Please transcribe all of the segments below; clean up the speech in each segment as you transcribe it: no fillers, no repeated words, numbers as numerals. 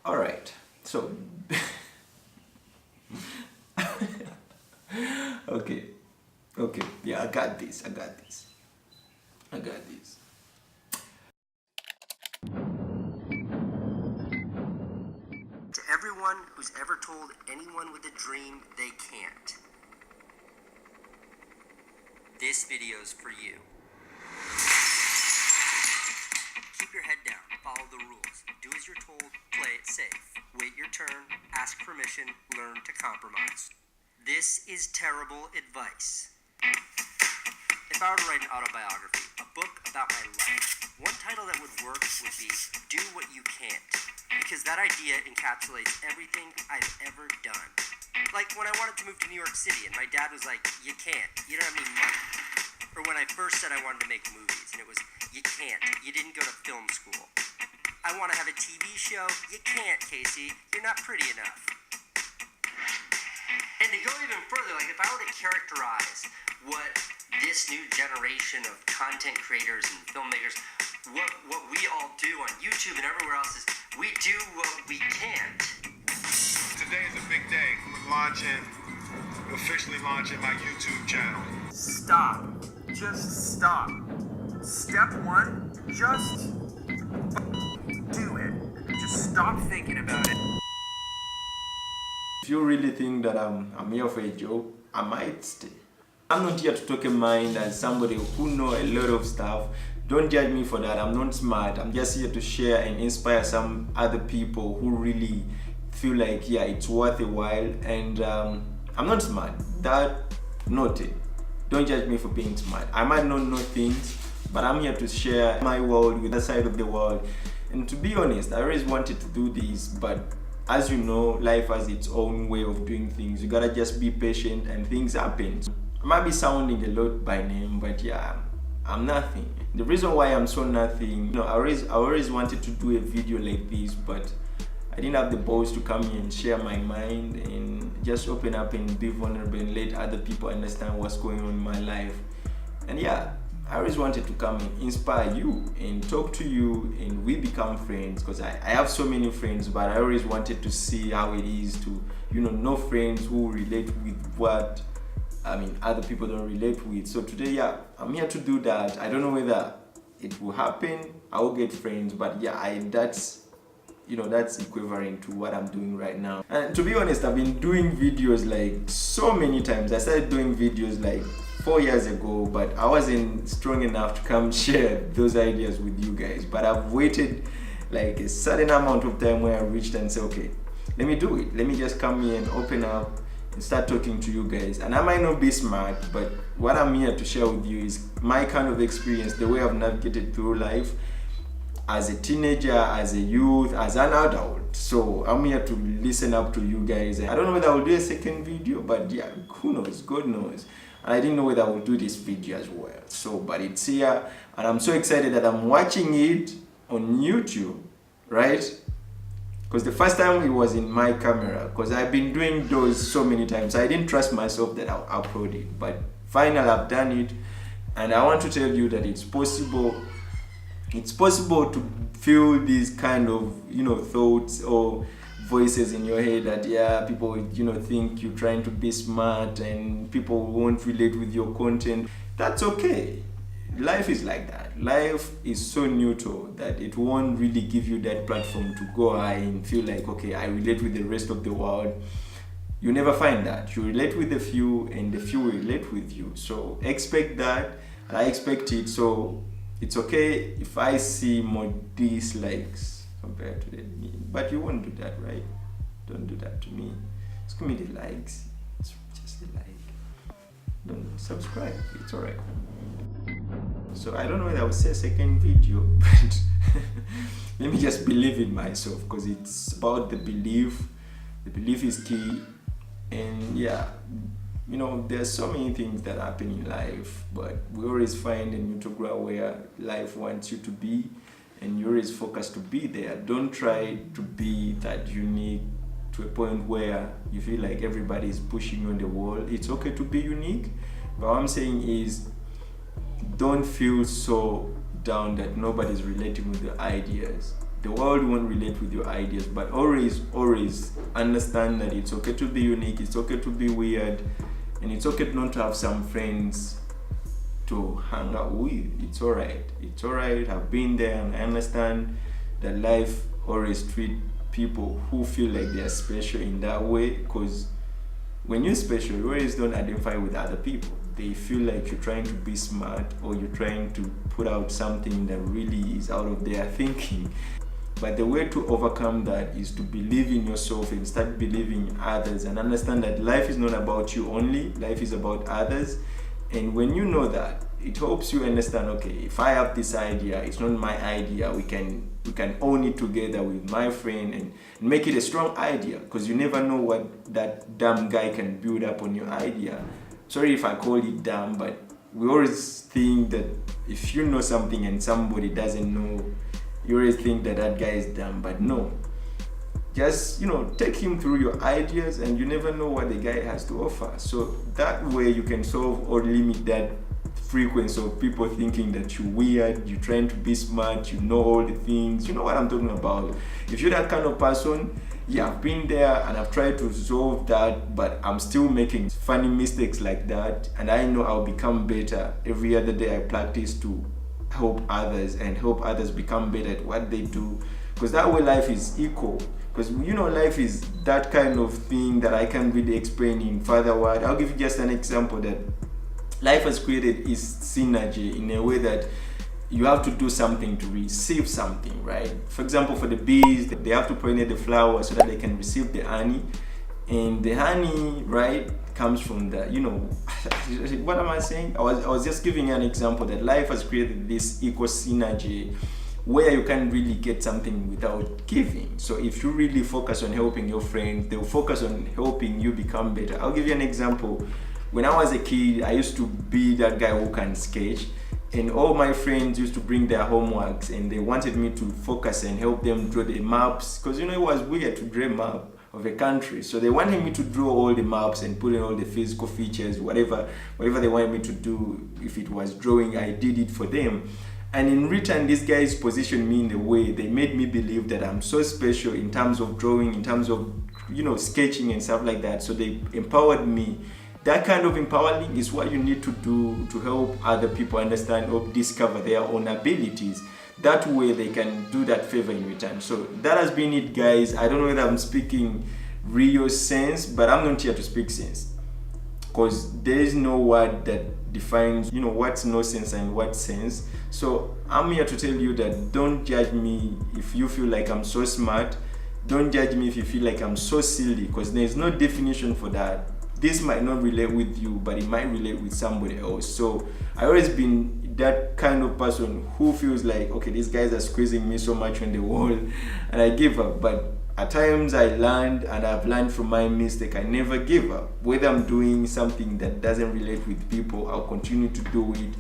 All right, so okay, yeah, I got this. To everyone who's ever told anyone with a dream they can't, this video's for you. Keep your head down, follow the rules, do as you're told, play it safe, wait your turn, ask permission, learn to compromise. This is terrible advice. If I were to write an autobiography, a book about my life, one title that would work would be Do What You Can't, because that idea encapsulates everything I've ever done. Like when I wanted to move to New York City and my dad was like, you can't, you don't have any money. Or when I first said I wanted to make movies and it was, you can't, you didn't go to film school. I want to have a TV show, you can't, Casey, you're not pretty enough. And to go even further, like if I were to characterize what this new generation of content creators and filmmakers, what we all do on YouTube and everywhere else is, we do what we can't. Today is a big day. We're officially launching my YouTube channel. Stop. Just stop. Step one, just do it. Just stop thinking about it. If you really think that I'm here for a joke, I might stay. I'm not here to talk a mind as somebody who know a lot of stuff. Don't judge me for that. I'm not smart. I'm just here to share and inspire some other people who really feel like, yeah, it's worth a while. And I'm not smart. That noted. Don't judge me for being smart. I might not know things, but I'm here to share my world with the side of the world. And to be honest, I always wanted to do this, but as you know, life has its own way of doing things. You gotta just be patient and things happen. I might be sounding a lot by name, but yeah, I'm nothing. The reason why I'm so nothing, I always wanted to do a video like this, but I didn't have the balls to come here and share my mind and just open up and be vulnerable and let other people understand what's going on in my life. And yeah, I always wanted to come and inspire you and talk to you and we become friends, because I have so many friends, but I always wanted to see how it is to, know friends who relate with what other people don't relate with. So today, yeah, I'm here to do that. I don't know whether it will happen. I will get friends, but yeah, that's equivalent to what I'm doing right now. And to be honest, I've been doing videos like so many times. I started doing videos like 4 years ago, but I wasn't strong enough to come share those ideas with you guys. But I've waited like a certain amount of time where I reached and said, okay, let me do it. Let me just come here and open up and start talking to you guys. And I might not be smart, but what I'm here to share with you is my kind of experience, the way I've navigated through life as a teenager, as a youth, as an adult. So I'm here to listen up to you guys. I don't know whether I'll do a second video, but yeah, who knows, God knows. And I didn't know whether I would do this video as well. So, but it's here, and I'm so excited that I'm watching it on YouTube, right? Because the first time it was in my camera, because I've been doing those so many times. I didn't trust myself that I'll upload it, but finally I've done it. And I want to tell you that it's possible to feel these kind of, thoughts or voices in your head that, yeah, people, think you're trying to be smart and people won't relate with your content. That's okay. Life is like that. Life is so neutral that it won't really give you that platform to go high and feel like, okay, I relate with the rest of the world. You never find that. You relate with the few and the few will relate with you. So expect that, and I expect it. So it's okay if I see more dislikes compared to the me. But you won't do that, right? Don't do that to me. Just give me the likes. It's just a like. Don't subscribe. It's alright. So I don't know whether I will say a second video, but let me just believe in myself, because it's about the belief. The belief is key. And yeah, there's so many things that happen in life, but we always find a neutral ground where life wants you to be, and you always focus to be there. Don't try to be that unique to a point where you feel like everybody is pushing you on the wall. It's okay to be unique, but what I'm saying is, don't feel so down that nobody's relating with the ideas. the world won't relate with your ideas. But always understand that it's okay to be unique, it's okay to be weird, and it's okay not to have some friends to hang out with. It's alright. I've been there, and I understand that life always treat people who feel like they are special in that way, because when you're special, you always don't identify with other people. They feel like you're trying to be smart, or you're trying to put out something that really is out of their thinking. But the way to overcome that is to believe in yourself and start believing in others, and understand that life is not about you only, life is about others. And when you know that, it helps you understand, okay, if I have this idea, it's not my idea, we can own it together with my friend and make it a strong idea, because you never know what that dumb guy can build up on your idea. Sorry if I call it dumb, but we always think that if you know something and somebody doesn't know, you always think that that guy is dumb. But no, just take him through your ideas, and you never know what the guy has to offer. So that way you can solve or limit that frequency of people thinking that you're weird, you're trying to be smart, you know all the things. You know what I'm talking about. If you're that kind of person, yeah, I've been there and I've tried to solve that, but I'm still making funny mistakes like that, and I know I'll become better every other day. I practice to help others and help others become better at what they do, because that way life is equal. Because life is that kind of thing that I can't really explain in further word. I'll give you just an example that life has created is synergy in a way that you have to do something to receive something, right? For example, for the bees, they have to pollinate the flower so that they can receive the honey. And the honey, right, comes from the, what am I saying? I was just giving an example that life has created this equal synergy where you can't really get something without giving. So if you really focus on helping your friends, they'll focus on helping you become better. I'll give you an example. When I was a kid, I used to be that guy who can sketch, and all my friends used to bring their homeworks, and they wanted me to focus and help them draw the maps, because it was weird to draw a map of a country. So they wanted me to draw all the maps and put in all the physical features, whatever they wanted me to do. If it was drawing, I did it for them. And in return, these guys positioned me in a way, they made me believe that I'm so special in terms of drawing, in terms of sketching and stuff like that. So they empowered me. That kind of empowering is what you need to do to help other people understand or discover their own abilities. That way they can do that favor in return. So that has been it, guys. I don't know whether I'm speaking real sense, but I'm not here to speak sense, because there is no word that defines what's no sense and what sense. So I'm here to tell you that don't judge me if you feel like I'm so smart. Don't judge me if you feel like I'm so silly, because there's no definition for that. This might not relate with you, but it might relate with somebody else. So I always been that kind of person who feels like, okay, these guys are squeezing me so much on the wall, and I give up. But at times I learned, and I've learned from my mistake. I never give up. Whether I'm doing something that doesn't relate with people, I'll continue to do it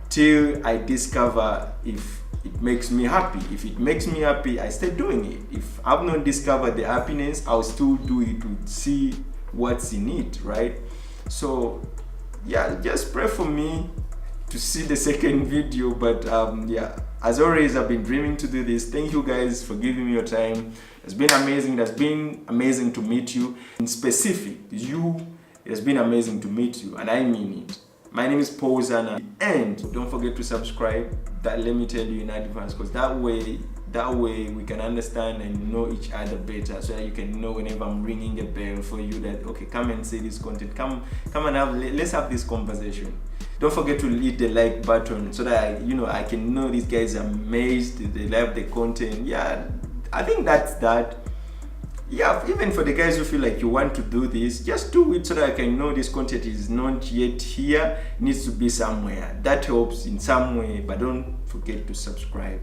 till I discover if it makes me happy. If it makes me happy, I stay doing it. If I've not discovered the happiness, I'll still do it to see what's in it, right? So yeah, just pray for me to see the second video. But yeah, as always, I've been dreaming to do this. Thank you guys for giving me your time. It's been amazing. It's been amazing to meet you. In specific, it has been amazing to meet you, and I mean it. My name is Zana, and don't forget to subscribe. That, let me tell you in advance, because that way we can understand and know each other better, so that you can know whenever I'm ringing a bell for you that, okay, come and see this content, come and let's have this conversation. Don't forget to hit the like button so that I can know these guys are amazed, they love the content. Yeah, I think that's that. Yeah, even for the guys who feel like you want to do this, just do it so that I can know this content is not yet here, it needs to be somewhere. That helps in some way, but don't forget to subscribe.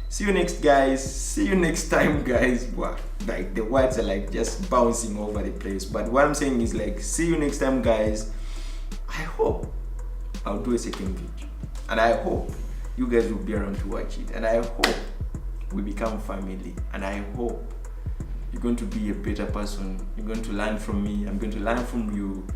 See you next, guys. See you next time, guys. Wow, like the words are like just bouncing over the place, but what I'm saying is like, see you next time, guys. I hope I'll do a second video, and I hope you guys will be around to watch it, and I hope we become family, and I hope you're going to be a better person. You're going to learn from me. I'm going to learn from you.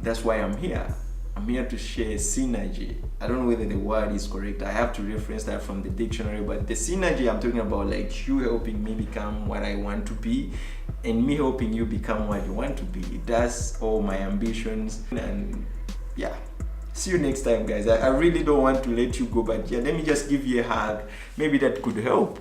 That's why I'm here. I'm here to share synergy. I don't know whether the word is correct. I have to reference that from the dictionary, but the synergy I'm talking about, like you helping me become what I want to be and me helping you become what you want to be. That's all my ambitions. And yeah, see you next time, guys. I really don't want to let you go, but yeah, let me just give you a hug. Maybe that could help.